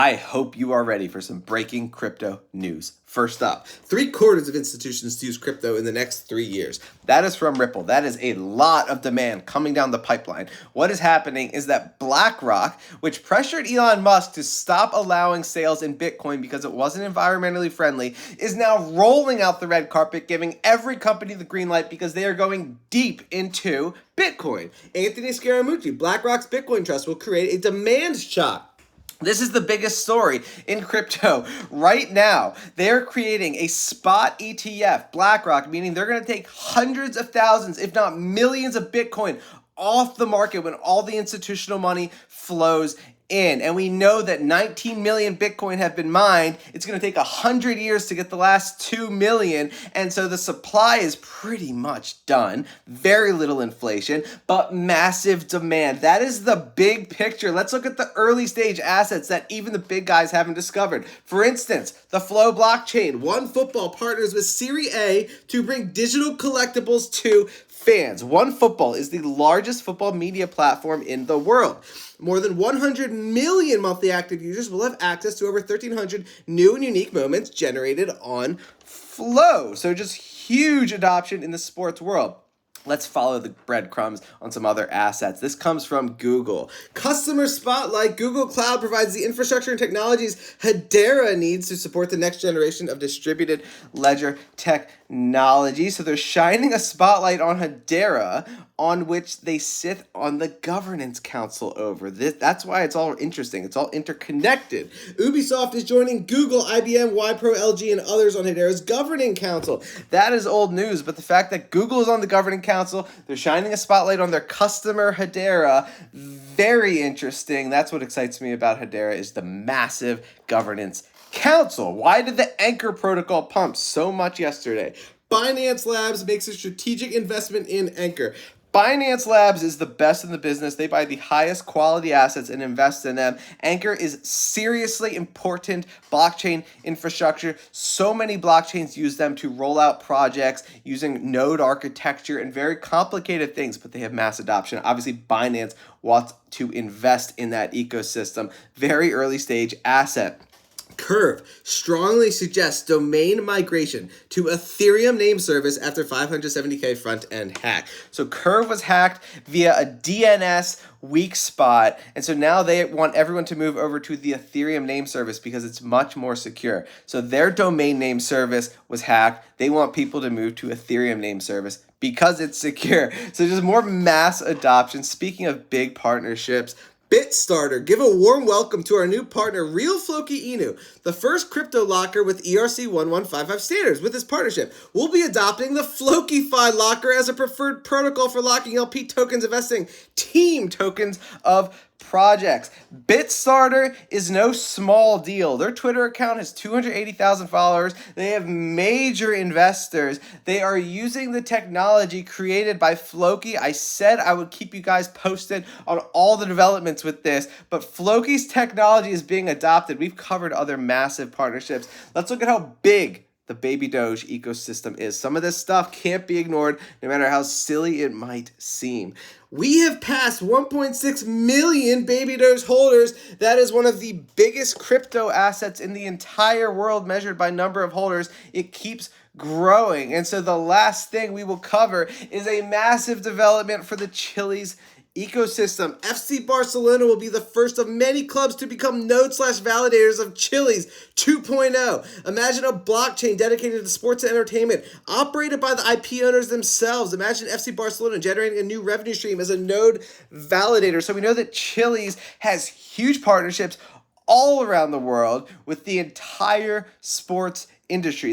I hope you are ready for some breaking crypto news. First up, 3/4 of institutions use crypto in the next 3 years. That is from Ripple. That is a lot of demand coming down the pipeline. What is happening is that BlackRock, which pressured Elon Musk to stop allowing sales in Bitcoin because it wasn't environmentally friendly, is now rolling out the red carpet, giving every company the green light because they are going deep into Bitcoin. Anthony Scaramucci, BlackRock's Bitcoin Trust, will create a demand shock. This is the biggest story in crypto right now. They're creating a spot ETF, BlackRock, meaning they're going to take hundreds of thousands, if not millions of Bitcoin off the market when all the institutional money flows in. And we know that 19 million Bitcoin have been mined. It's going to take 100 years to get the last 2 million. And so the supply is pretty much done. Very little inflation, but massive demand. That is the big picture. Let's look at the early stage assets that even the big guys haven't discovered. For instance, the Flow blockchain. OneFootball partners with Series A to bring digital collectibles to fans. OneFootball is the largest football media platform in the world. More than 100 million monthly active users will have access to over 1,300 new and unique moments generated on Flow. So just huge adoption in the sports world. Let's follow the breadcrumbs on some other assets. This comes from Google. Customer Spotlight. Google Cloud provides the infrastructure and technologies Hbar needs to support the next generation of distributed ledger technology. So they're shining a spotlight on Hbar, on which they sit on the governance council over this. That's why it's all interesting. It's all interconnected. Ubisoft is joining Google, IBM, Wipro, LG, and others on Hbar's governing council. That is old news, but the fact that Google is on the governing council, they're shining a spotlight on their customer Hbar. Very interesting. That's what excites me about Hbar, is the massive governance council. Why did the Anchor protocol pump so much yesterday? Binance Labs makes a strategic investment in Anchor. Binance Labs is the best in the business. They buy the highest quality assets and invest in them. Anchor is seriously important blockchain infrastructure. So many blockchains use them to roll out projects using node architecture and very complicated things, but they have mass adoption. Obviously, Binance wants to invest in that ecosystem. Very early stage asset. Curve strongly suggests domain migration to Ethereum name service after 570K front-end hack. So Curve was hacked via a DNS weak spot, and so now they want everyone to move over to the Ethereum name service because it's much more secure. So their domain name service was hacked. They want people to move to Ethereum name service because it's secure. So just more mass adoption. Speaking of big partnerships, BitStarter, give a warm welcome to our new partner, Real Floki Inu, the first crypto locker with ERC 1155 standards. With this partnership, we'll be adopting the FlokiFi locker as a preferred protocol for locking LP tokens, investing team tokens of projects. BitStarter is no small deal. Their Twitter account has 280,000 followers. They have major investors. They are using the technology created by Floki. I said I would keep you guys posted on all the developments with this, but Floki's technology is being adopted. We've covered other massive partnerships. Let's look at how big the Babydoge ecosystem is. Some of this stuff can't be ignored, no matter how silly it might seem. We have passed 1.6 million Babydoge holders. That is one of the biggest crypto assets in the entire world measured by number of holders. It keeps growing. And so the last thing we will cover is a massive development for the Chili's ecosystem. FC Barcelona will be the first of many clubs to become node/validators of Chili's 2.0. Imagine a blockchain dedicated to sports and entertainment, operated by the IP owners themselves. Imagine FC Barcelona generating a new revenue stream as a node validator. So we know that Chili's has huge partnerships all around the world with the entire sports industry.